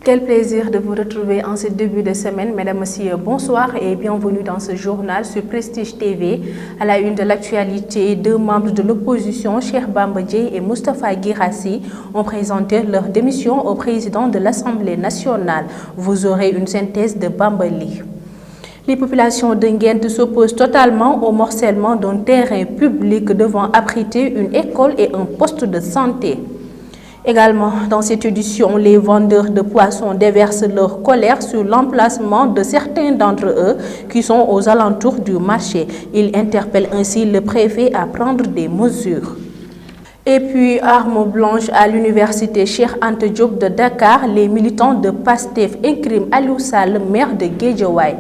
Quel plaisir de vous retrouver en ce début de semaine. Mesdames, Messieurs, bonsoir et bienvenue dans ce journal sur Prestige TV. À la une de l'actualité, deux membres de l'opposition, Cheikh Bamba Dièye et Moustapha Guirassy, ont présenté leur démission au président de l'Assemblée nationale. Vous aurez une synthèse de Bamba Ly. Les populations de Nguent s'opposent totalement au morcellement d'un terrain public devant abriter une école et un poste de santé. Également, dans cette édition, les vendeurs de poissons déversent leur colère sur l'emplacement de certains d'entre eux qui sont aux alentours du marché. Ils interpellent ainsi le préfet à prendre des mesures. Et puis, arme blanche à l'université Cheikh Anta Diop de Dakar, les militants de PASTEF incriment Aliou Sall, maire de Guédiawaye.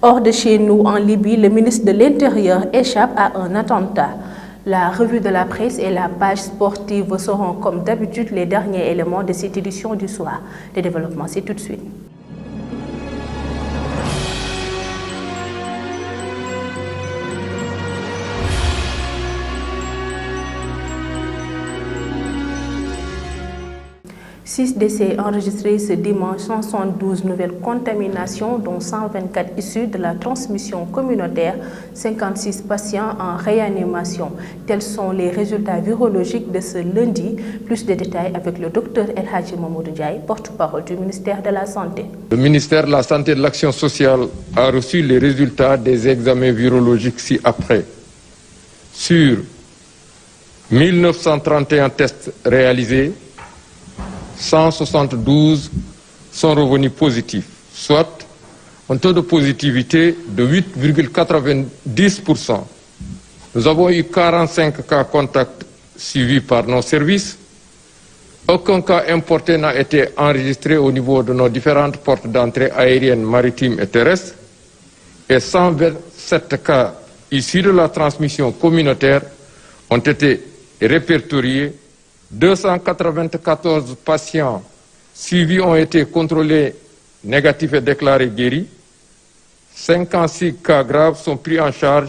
Hors de chez nous, en Libye, le ministre de l'Intérieur échappe à un attentat. La revue de la presse et la page sportive seront comme d'habitude les derniers éléments de cette édition du soir. Le développement, c'est tout de suite. Six décès enregistrés ce dimanche, 172 nouvelles contaminations, dont 124 issues de la transmission communautaire, 56 patients en réanimation. Tels sont les résultats virologiques de ce lundi. Plus de détails avec le docteur El Hadji Mamadou Ndiaye, porte-parole du ministère de la Santé. Le ministère de la Santé et de l'Action sociale a reçu les résultats des examens virologiques ci-après. Sur 1931 tests réalisés, 172 sont revenus positifs, soit un taux de positivité de 8,90%. Nous avons eu 45 cas contacts suivis par nos services. Aucun cas importé n'a été enregistré au niveau de nos différentes portes d'entrée aériennes, maritimes et terrestres. Et 127 cas issus de la transmission communautaire ont été répertoriés. 294 patients suivis ont été contrôlés négatifs et déclarés guéris. 56 cas graves sont pris en charge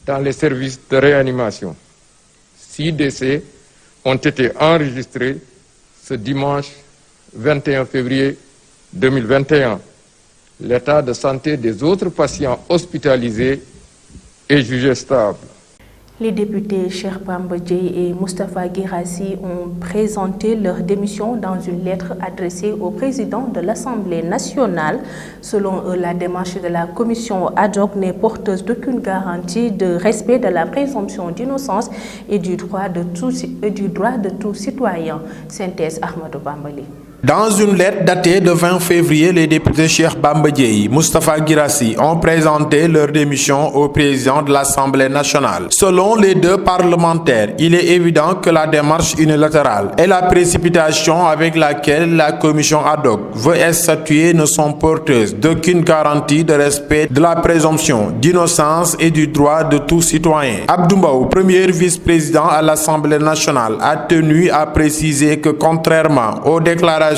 dans les services de réanimation. 6 décès ont été enregistrés ce dimanche 21 février 2021. L'état de santé des autres patients hospitalisés est jugé stable. Les députés Cheikh Bamba Dièye et Moustapha Guirassy ont présenté leur démission dans une lettre adressée au président de l'Assemblée nationale. Selon eux, la démarche de la commission ad hoc n'est porteuse d'aucune garantie de respect de la présomption d'innocence et du droit de tout citoyen. Synthèse Ahmadou Bamba Ly. Dans une lettre datée de 20 février, les députés Cheikh Bamba Dièye et Moustapha Guirassy ont présenté leur démission au président de l'Assemblée nationale. Selon les deux parlementaires, il est évident que la démarche unilatérale et la précipitation avec laquelle la commission ad hoc veut statuer ne sont porteuses d'aucune garantie de respect de la présomption d'innocence et du droit de tout citoyen. Abdou Mbow, premier vice-président à l'Assemblée nationale, a tenu à préciser que contrairement aux déclarations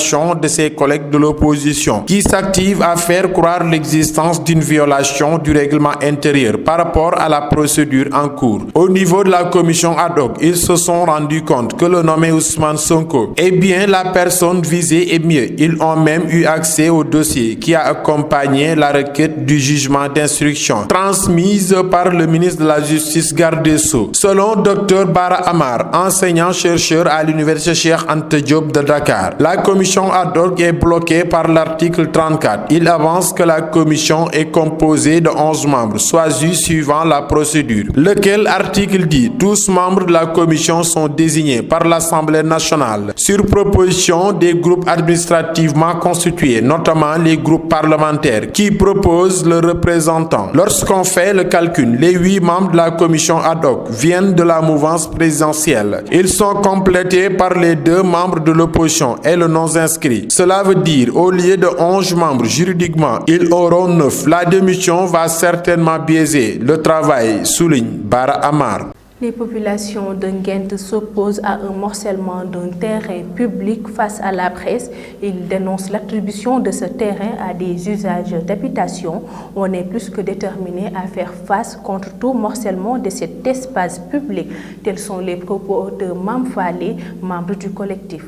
de ses collègues de l'opposition qui s'activent à faire croire l'existence d'une violation du règlement intérieur par rapport à la procédure en cours. Au niveau de la commission ad hoc, ils se sont rendus compte que le nommé Ousmane Sonko est bien la personne visée et mieux. Ils ont même eu accès au dossier qui a accompagné la requête du jugement d'instruction transmise par le ministre de la Justice garde des Sceaux. Selon Dr Bara Amar, enseignant-chercheur à l'université Cheikh Anta Diop de Dakar, la commission ad hoc est bloquée par l'article 34. Il avance que la commission est composée de 11 membres, choisis suivant la procédure. Lequel article dit tous membres de la commission sont désignés par l'Assemblée nationale sur proposition des groupes administrativement constitués, notamment les groupes parlementaires qui proposent le représentant. Lorsqu'on fait le calcul, les 8 membres de la commission ad hoc viennent de la mouvance présidentielle. Ils sont complétés par les 2 membres de l'opposition et le non-inscrits. Cela veut dire, au lieu de 11 membres juridiquement, ils auront 9. La démission va certainement biaiser le travail, souligne Bara Amar. Les populations de Nguent s'opposent à un morcellement d'un terrain public face à la presse. Ils dénoncent l'attribution de ce terrain à des usages d'habitation. On est plus que déterminé à faire face contre tout morcellement de cet espace public. Tels sont les propos de Mam Fallé, membre du collectif.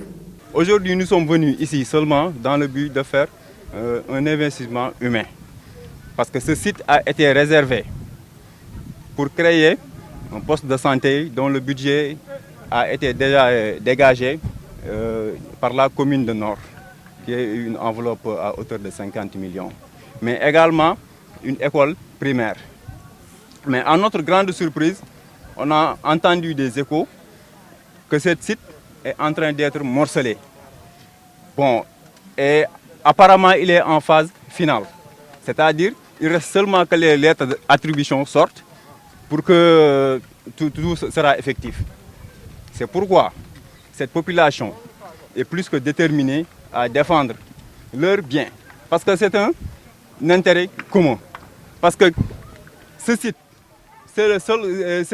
Aujourd'hui, nous sommes venus ici seulement dans le but de faire un investissement humain. Parce que ce site a été réservé pour créer un poste de santé dont le budget a été déjà dégagé par la commune de Nord, qui est une enveloppe à hauteur de 50 millions. Mais également une école primaire. Mais à notre grande surprise, on a entendu des échos que ce site est en train d'être morcelé. Bon, et apparemment il est en phase finale. C'est-à-dire il reste seulement que les lettres d'attribution sortent pour que tout sera effectif. C'est pourquoi cette population est plus que déterminée à défendre leurs biens. Parce que c'est un intérêt commun. Parce que ce site, c'est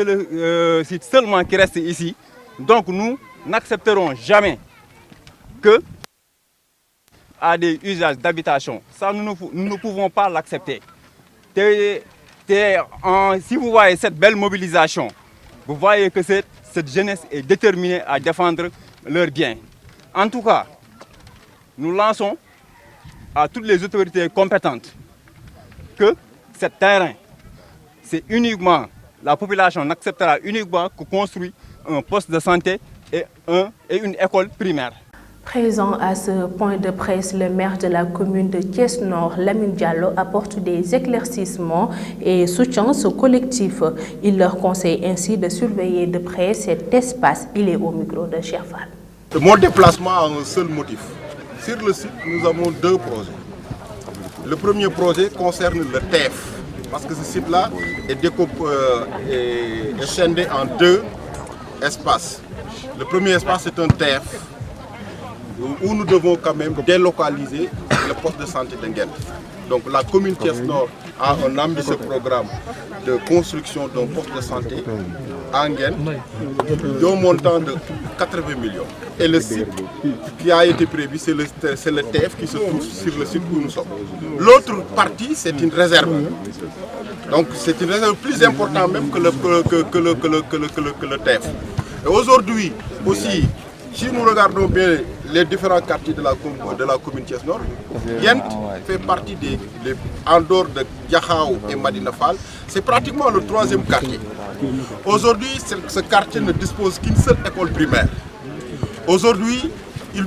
le site seulement qui reste ici. Donc nous n'accepterons jamais que à des usages d'habitation. Ça, nous ne pouvons pas l'accepter. Si vous voyez cette belle mobilisation, vous voyez que cette jeunesse est déterminée à défendre leurs biens. En tout cas, nous lançons à toutes les autorités compétentes que ce terrain, c'est uniquement, la population n'acceptera uniquement que construire un poste de santé et une école primaire. Présent à ce point de presse, le maire de la commune de Thiès-Nord, Lamine Diallo, apporte des éclaircissements et soutient ce collectif. Il leur conseille ainsi de surveiller de près cet espace. Il est au micro de Cheikh Fall. Mon déplacement a un seul motif. Sur le site, nous avons deux projets. Le premier projet concerne le TEF, parce que ce site-là est scindé en deux espaces. Le premier espace, c'est un TEF, où nous devons quand même délocaliser le poste de santé de Nguyen. Donc la commune Thiès-Nord a un ambitieux programme de construction d'un poste de santé à Nguyen d'un montant de 80 millions. Et le site qui a été prévu, c'est le TF qui se trouve sur le site où nous sommes. L'autre partie, c'est une réserve. Donc c'est une réserve plus importante même que le TF. Et aujourd'hui aussi, si nous regardons bien les différents quartiers de la commune Thiès-Nord, Yent fait partie en dehors de Diakhao et Madina Fall, c'est pratiquement le troisième quartier. Aujourd'hui, ce quartier ne dispose qu'une seule école primaire. Aujourd'hui,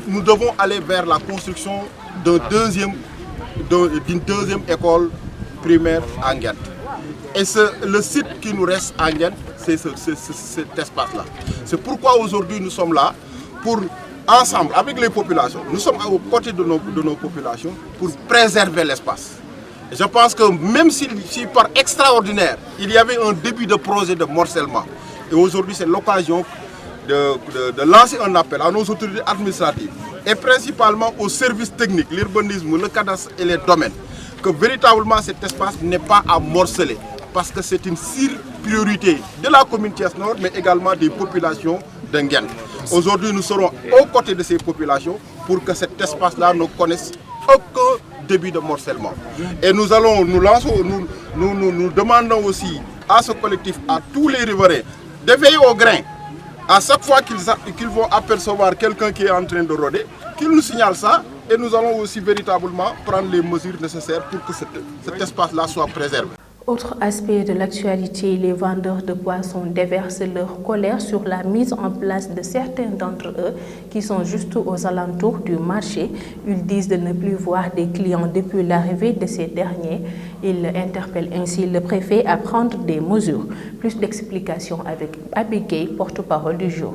nous devons aller vers la construction d'une deuxième école primaire à Nguyen. Et le site qui nous reste à Nguyen, c'est cet espace-là. C'est pourquoi aujourd'hui nous sommes là pour, ensemble, avec les populations, nous sommes aux côtés de nos populations pour préserver l'espace. Je pense que même si par extraordinaire, il y avait un début de projet de morcellement, et aujourd'hui c'est l'occasion de lancer un appel à nos autorités administratives, et principalement aux services techniques, l'urbanisme, le cadastre et les domaines, que véritablement cet espace n'est pas à morceler, parce que c'est une priorité de la commune Thiès-Nord, mais également des populations de Nguyen. Aujourd'hui, nous serons aux côtés de ces populations pour que cet espace-là ne connaisse aucun début de morcellement. Et nous demandons aussi à ce collectif, à tous les riverains, de veiller au grain. À chaque fois qu'ils vont apercevoir quelqu'un qui est en train de rôder, qu'ils nous signalent ça, et nous allons aussi véritablement prendre les mesures nécessaires pour que cet espace-là soit préservé. Autre aspect de l'actualité, les vendeurs de poissons déversent leur colère sur la mise en place de certains d'entre eux qui sont juste aux alentours du marché. Ils disent de ne plus voir des clients depuis l'arrivée de ces derniers. Ils interpellent ainsi le préfet à prendre des mesures. Plus d'explications avec Abigail, porte-parole du jour.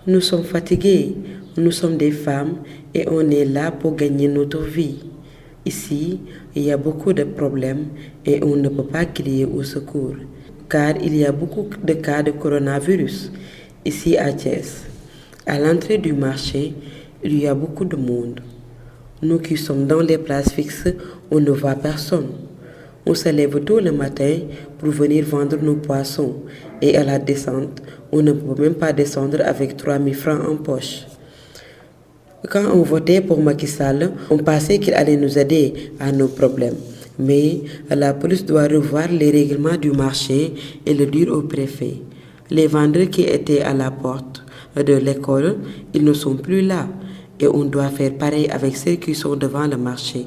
Nous sommes fatigués, nous sommes des femmes et on est là pour gagner notre vie. Ici, il y a beaucoup de problèmes et on ne peut pas crier au secours, car il y a beaucoup de cas de coronavirus ici à Thiès. À l'entrée du marché, il y a beaucoup de monde. Nous qui sommes dans les places fixes, on ne voit personne. On se lève tôt le matin pour venir vendre nos poissons et à la descente, on ne peut même pas descendre avec 3 000 francs en poche. Quand on votait pour Macky Sall, on pensait qu'il allait nous aider à nos problèmes. Mais la police doit revoir les règlements du marché et le dire au préfet. Les vendeurs qui étaient à la porte de l'école, ils ne sont plus là et on doit faire pareil avec ceux qui sont devant le marché.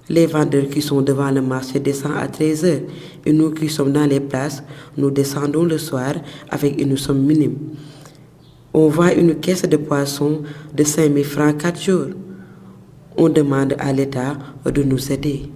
Les vendeurs qui sont devant le marché descendent à 13h et nous qui sommes dans les places, nous descendons le soir avec une somme minime. On vend une caisse de poisson de 5 000 francs 4 jours. On demande à l'État de nous aider.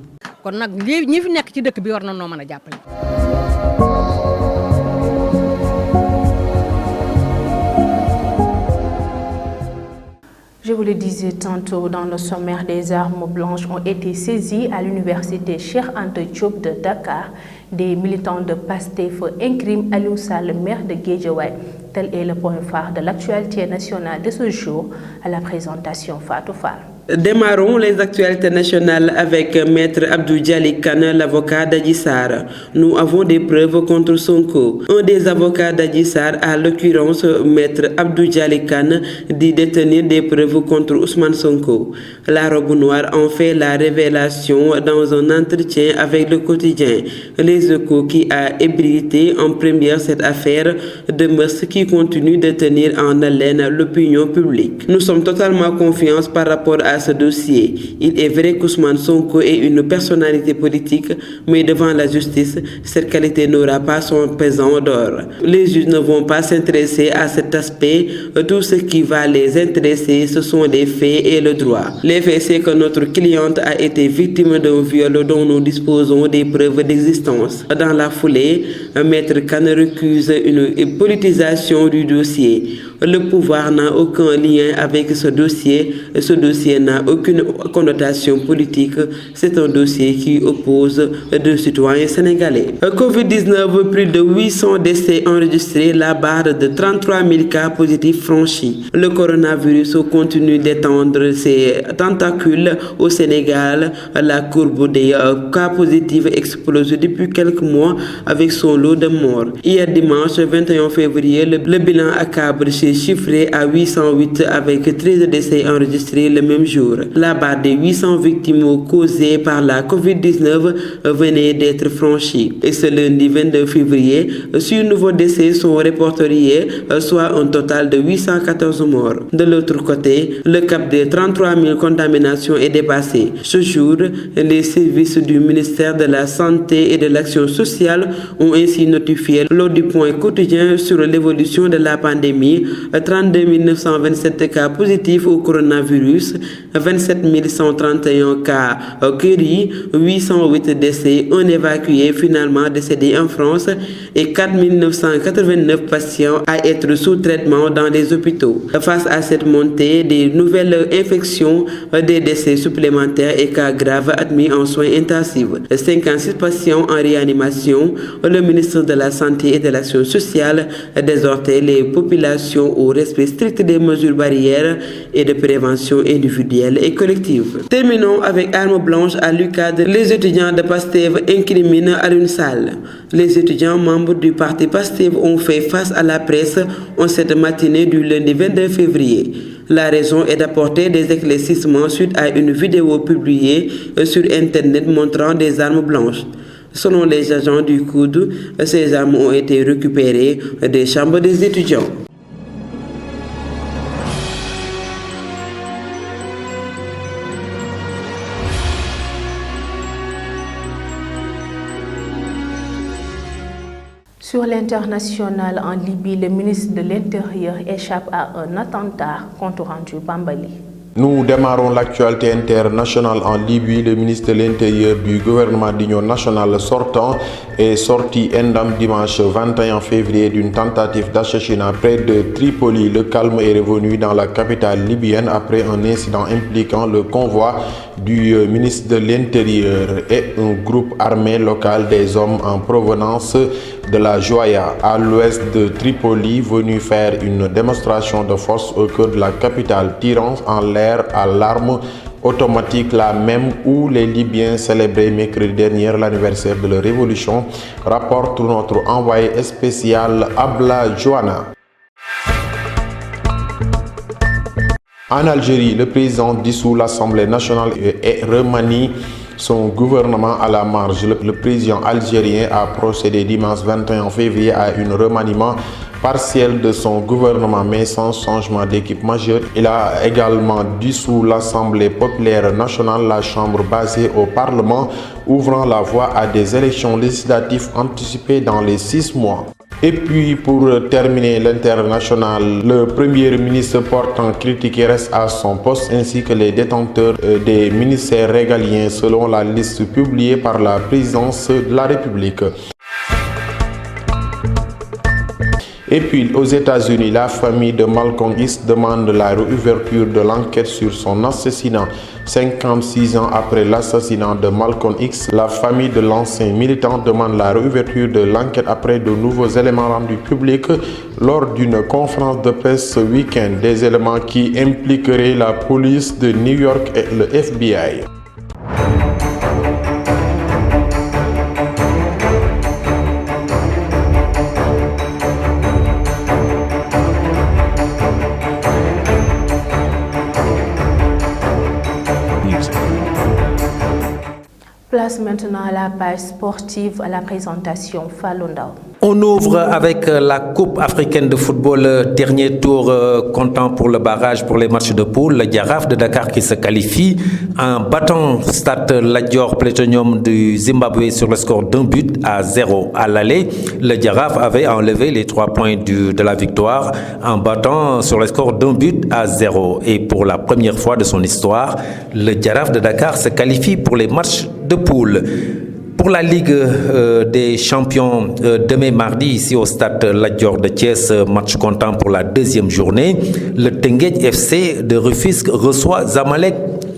Je vous le disais tantôt, dans le sommaire, des armes blanches ont été saisies à l'université Cheikh Anta Diop de Dakar. Des militants de PASTEF incriment Aliou Sall, le maire de Guédiawaye. Tel est le point phare de l'actualité nationale de ce jour à la présentation Fatou Fall. Démarrons les actualités nationales avec Maître Abdou Dialy Kane, l'avocat d'Adji Sarr. Nous avons des preuves contre Sonko. Un des avocats d'Adji Sarr, à l'occurrence Maître Abdou Dialy Kane, dit détenir des preuves contre Ousmane Sonko. La robe noire en fait la révélation dans un entretien avec le quotidien Les Échos qui a ébruité en première cette affaire de meurtre qui continue de tenir en haleine l'opinion publique. Nous sommes totalement confiants par rapport à ce dossier. Il est vrai qu'Ousmane Sonko est une personnalité politique, mais devant la justice, cette qualité n'aura pas son pesant d'or. Les juges ne vont pas s'intéresser à cet aspect. Tout ce qui va les intéresser, ce sont les faits et le droit. Les faits, c'est que notre cliente a été victime d'un viol dont nous disposons des preuves d'existence. Dans la foulée, Maître Kane recuse une politisation du dossier. Le pouvoir n'a aucun lien avec ce dossier. Ce dossier n'a aucune connotation politique. C'est un dossier qui oppose deux citoyens sénégalais. Covid-19, plus de 800 décès enregistrés, la barre de 33 000 cas positifs franchis. Le coronavirus continue d'étendre ses tentacules au Sénégal. La courbe des cas positifs explose depuis quelques mois avec son lot de morts. Hier dimanche 21 février, le bilan accable chiffré à 808 avec 13 décès enregistrés le même jour. La barre des 800 victimes causées par la COVID-19 venait d'être franchie. Et ce lundi 22 février, 6 nouveaux décès sont répertoriés, soit un total de 814 morts. De l'autre côté, le cap des 33 000 contaminations est dépassé. Ce jour, les services du ministère de la Santé et de l'Action sociale ont ainsi notifié lors du point quotidien sur l'évolution de la pandémie 32 927 cas positifs au coronavirus, 27 131 cas guéris, 808 décès, un évacué finalement décédé en France et 4 989 patients à être sous traitement dans les hôpitaux. Face à cette montée des nouvelles infections, des décès supplémentaires et cas graves admis en soins intensifs, 56 patients en réanimation, le ministre de la Santé et de l'Action sociale exhortait les populations au respect strict des mesures barrières et de prévention individuelle et collective. Terminons avec armes blanches à l'UCAD. Les étudiants de PASTEF incriminent Aliou Sall. Les étudiants membres du parti PASTEF ont fait face à la presse en cette matinée du lundi 22 février. La raison est d'apporter des éclaircissements suite à une vidéo publiée sur Internet montrant des armes blanches. Selon les agents du COUD, ces armes ont été récupérées des chambres des étudiants. Sur l'international en Libye, le ministre de l'Intérieur échappe à un attentat contre rendu Bambali. Nous démarrons l'actualité internationale en Libye. Le ministre de l'Intérieur du gouvernement d'union nationale sortant est sorti indemne dimanche 21 février d'une tentative d'assassinat près de Tripoli. Le calme est revenu dans la capitale libyenne après un incident impliquant le convoi du ministre de l'Intérieur et un groupe armé local des hommes en provenance de la Joya à l'ouest de Tripoli, venu faire une démonstration de force au cœur de la capitale, tirant en l'air à l'arme automatique, la même où les Libyens célébraient mercredi dernier l'anniversaire de leur révolution, rapporte notre envoyé spécial Abla Joana. En Algérie, le président dissout l'Assemblée nationale et remanie son gouvernement à la marge. Le président algérien a procédé dimanche 21 février à un remaniement partiel de son gouvernement mais sans changement d'équipe majeur. Il a également dissous l'Assemblée populaire nationale, la chambre basée au Parlement, ouvrant la voie à des élections législatives anticipées dans les 6 mois. Et puis pour terminer l'international, le premier ministre portant critique reste à son poste ainsi que les détenteurs des ministères régaliens selon la liste publiée par la présidence de la République. Et puis aux États-Unis, la famille de Malcolm X demande la réouverture de l'enquête sur son assassinat. 56 ans après l'assassinat de Malcolm X, la famille de l'ancien militant demande la réouverture de l'enquête après de nouveaux éléments rendus publics lors d'une conférence de presse ce week-end. Des éléments qui impliqueraient la police de New York et le FBI. Place maintenant à la page sportive, à la présentation Falundao. On ouvre avec la Coupe africaine de football, dernier tour comptant pour le barrage pour les matchs de poule. Le Jaraaf de Dakar qui se qualifie en battant Stade Lat Dior Platinum du Zimbabwe sur le score d'1-0 à l'aller. Le Jaraaf avait enlevé les 3 points de la victoire en battant sur le score d'1-0. Et pour la première fois de son histoire, le Jaraaf de Dakar se qualifie pour les matchs de poule. Pour la Ligue des champions, demain mardi, ici au stade Lat Dior de Thiès, match comptant pour la deuxième journée, le Teungueth FC de Rufisque reçoit Zamalek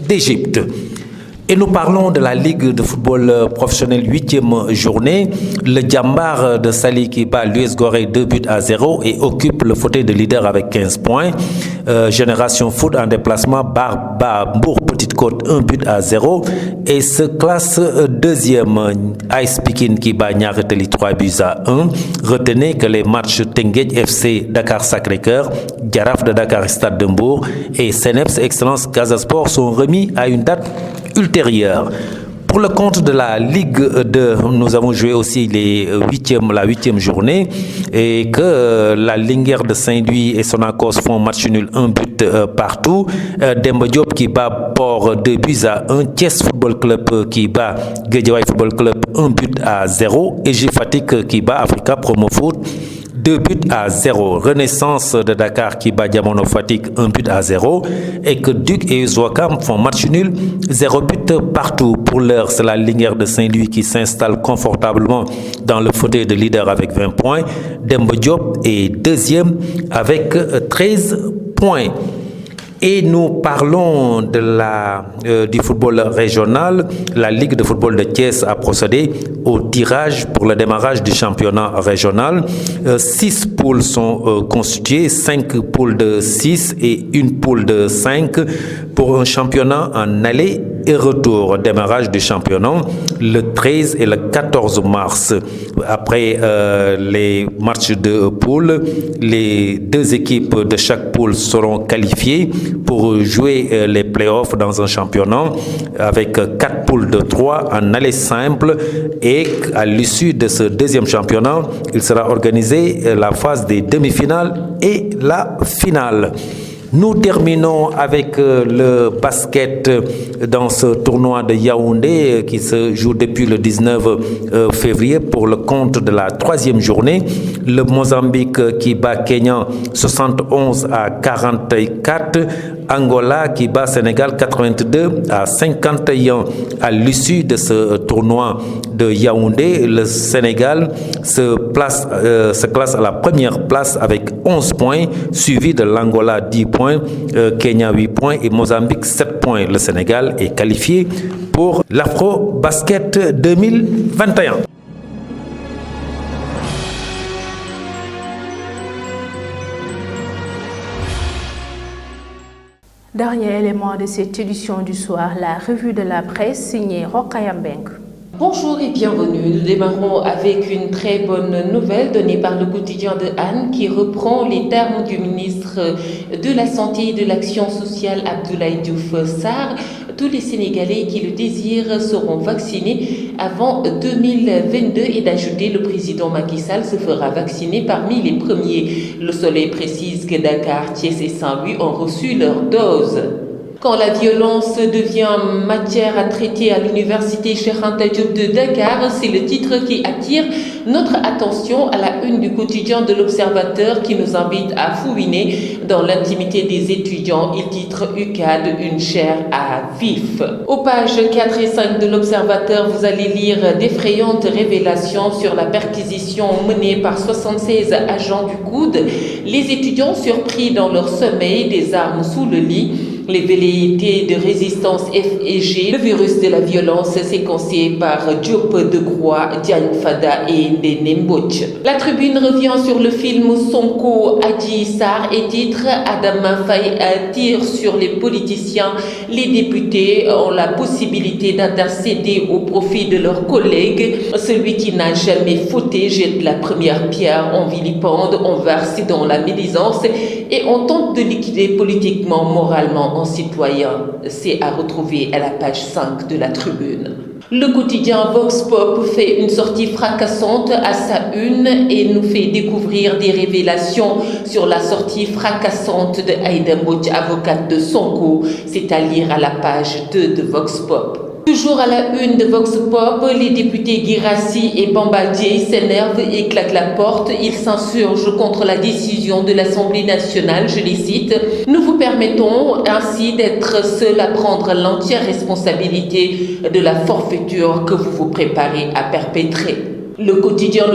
d'Égypte. Et nous parlons de la Ligue de football professionnel 8e journée. Le Djambar de Saly qui bat l'US Gorée 2-0 et occupe le fauteuil de leader avec 15 points. Génération Foot en déplacement bat Mbour Petite Côte 1-0 et se classe deuxième. Ice Pikine qui bat Niary Tally 3-1. Retenez que les matchs Teungueth FC Dakar Sacré-Cœur, Jaraaf de Dakar Stade de Mbour et Seneps Excellence Casa Sport sont remis à une date ultérieure. Pour le compte de la Ligue 2, nous avons joué aussi la 8e journée et que la Linguère de Saint-Louis et Sonacos font match nul 1 partout. Demba Diop qui bat Port 2-1. Thiès Football Club qui bat Guédiawaye Football Club 1-0. Et EJ Fatick qui bat Africa Promo Foot 2-0. Renaissance de Dakar qui bat Diamono Fatick 1-0 et que Duc et Ouakam font match nul 0 partout. Pour l'heure, c'est la Linguère de Saint-Louis qui s'installe confortablement dans le fauteuil de leader avec 20 points. Demba Diop est deuxième avec 13 points. Et nous parlons du football régional. La Ligue de football de Thiès a procédé au tirage pour le démarrage du championnat régional. 6 poules sont constituées, 5 poules de 6 et une poule de 5 pour un championnat en aller et retour. Démarrage du championnat le 13 et le 14 mars. Après les matchs de poule, les 2 équipes de chaque poule seront qualifiées pour jouer les playoffs dans un championnat avec 4 poules de 3 en aller simple et à l'issue de ce deuxième championnat, il sera organisé la phase des demi-finales et la finale. Nous terminons avec le basket dans ce tournoi de Yaoundé qui se joue depuis le 19 février pour le compte de la 3e journée. Le Mozambique qui bat Kenya 71-44. Angola qui bat Sénégal 82-51. À l'issue de ce tournoi de Yaoundé, le Sénégal se classe à la première place avec 11 points, suivi de l'Angola 10 points, Kenya 8 points et Mozambique 7 points. Le Sénégal est qualifié pour l'Afro-Basket 2021. Dernier élément de cette édition du soir, la revue de la presse signée Rokhaya Mbengue. Bonjour et bienvenue. Nous démarrons avec une très bonne nouvelle donnée par le quotidien de Anne qui reprend les termes du ministre de la Santé et de l'Action sociale Abdoulaye Diouf Sarr. Tous les Sénégalais qui le désirent seront vaccinés avant 2022 et d'ajouter le président Macky Sall se fera vacciner parmi les premiers. Le Soleil précise que Dakar, Thiès et Saint-Louis ont reçu leur dose. Quand la violence devient matière à traiter à l'université Cheikh Anta Diop de Dakar, c'est le titre qui attire notre attention à la une du quotidien de l'Observateur qui nous invite à fouiner dans l'intimité des étudiants. Il titre UCAD, une chaire à vif. Aux pages 4 et 5 de l'Observateur, vous allez lire d'effrayantes révélations sur la perquisition menée par 76 agents du COUD. Les étudiants surpris dans leur sommeil, des armes sous le lit. Les velléités de résistance F et G, le virus de la violence séquencé par Diop Decroix, Diagne Fada et Ndene Mbodj. La Tribune revient sur le film Sonko Adji Sarr et titre Adama Faye tire sur les politiciens. Les députés ont la possibilité d'intercéder au profit de leurs collègues. Celui qui n'a jamais fauté jette la première pierre, on vilipende, on verse dans la médisance et on tente de liquider politiquement, moralement en citoyen. C'est à retrouver à la page 5 de la Tribune. Le quotidien Vox Pop fait une sortie fracassante à sa une et nous fait découvrir des révélations sur la sortie fracassante de Aïda Mbodj, avocate de Sonko. C'est à lire à la page 2 de Vox Pop. Toujours à la une de Vox Pop, les députés Guirassy et Bamba Dièye s'énervent et claquent la porte. Ils s'insurgent contre la décision de l'Assemblée nationale, je les cite. Nous vous permettons ainsi d'être seuls à prendre l'entière responsabilité de la forfaiture que vous vous préparez à perpétrer. Le quotidien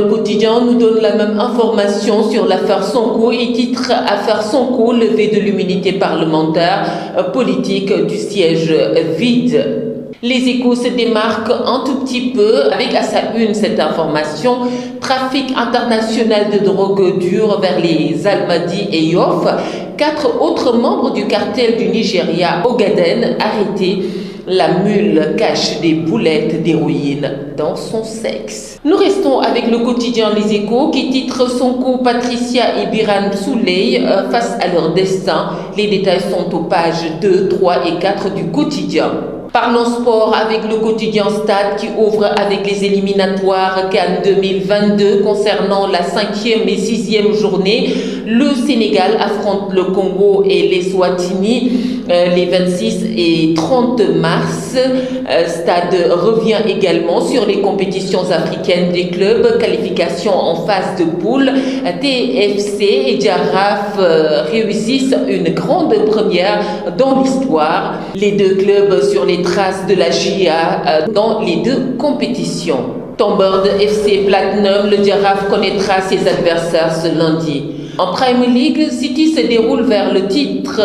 nous donne la même information sur l'affaire Sonko et titre Affaire Sonko, levée de l'immunité parlementaire, politique du siège vide. Les Échos se démarquent un tout petit peu avec à sa une cette information. Trafic international de drogue dure vers les Almadies et Yoff. 4 autres membres du cartel du Nigeria, Ogaden, arrêtés. La mule cache des boulettes d'héroïne dans son sexe. Nous restons avec le quotidien Les Échos qui titre Sonko, Patricia et Biran Souley face à leur destin. Les détails sont aux pages 2, 3 et 4 du quotidien. Parlons sport avec le quotidien Stade qui ouvre avec les éliminatoires CAN 2022 concernant la 5e et 6e journée. Le Sénégal affronte le Congo et l'Eswatini les 26 et 30 mars. Stade revient également sur les compétitions africaines des clubs, qualification en phase de poule. TFC et Jaraaf réussissent une grande première dans l'histoire. Les deux clubs sur les traces de la GIA dans les deux compétitions. Tombeur de FC Platinum, le Jaraaf connaîtra ses adversaires ce lundi. En Premier League, City se déroule vers le titre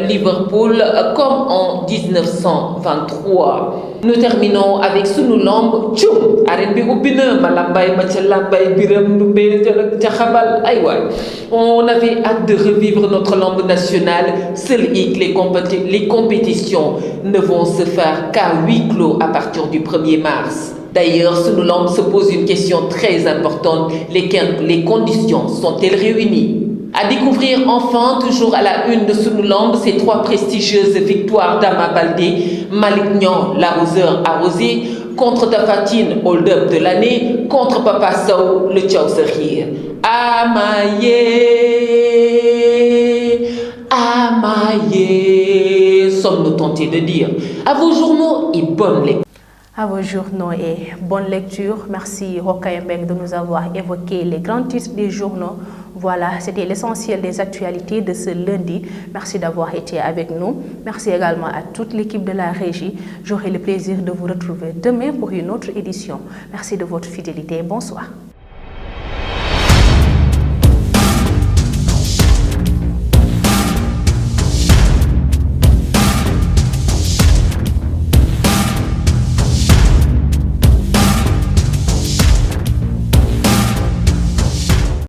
Liverpool comme en 1923. Nous terminons avec Sunu Lamb. On avait hâte de revivre notre lambe nationale. Seules les compétitions ne vont se faire qu'à huis clos à partir du 1er mars. D'ailleurs, Sunu Lamb se pose une question très importante. Les conditions sont-elles réunies? À découvrir enfin, toujours à la une de Sunu Lamb, ces 3 prestigieuses victoires d'Ama Baldé, Malick Niang, l'arroseur arrosé, contre Tapha Tine, hold-up de l'année, contre Papa Sow, le Tchao Sahir. Amaye, sommes-nous tentés de dire. À vos journaux et bonne lecture. À vos journaux et bonne lecture. Merci Rokhaya Mbengue de nous avoir évoqué les grands titres des journaux. Voilà, c'était l'essentiel des actualités de ce lundi. Merci d'avoir été avec nous. Merci également à toute l'équipe de la régie. J'aurai le plaisir de vous retrouver demain pour une autre édition. Merci de votre fidélité et bonsoir.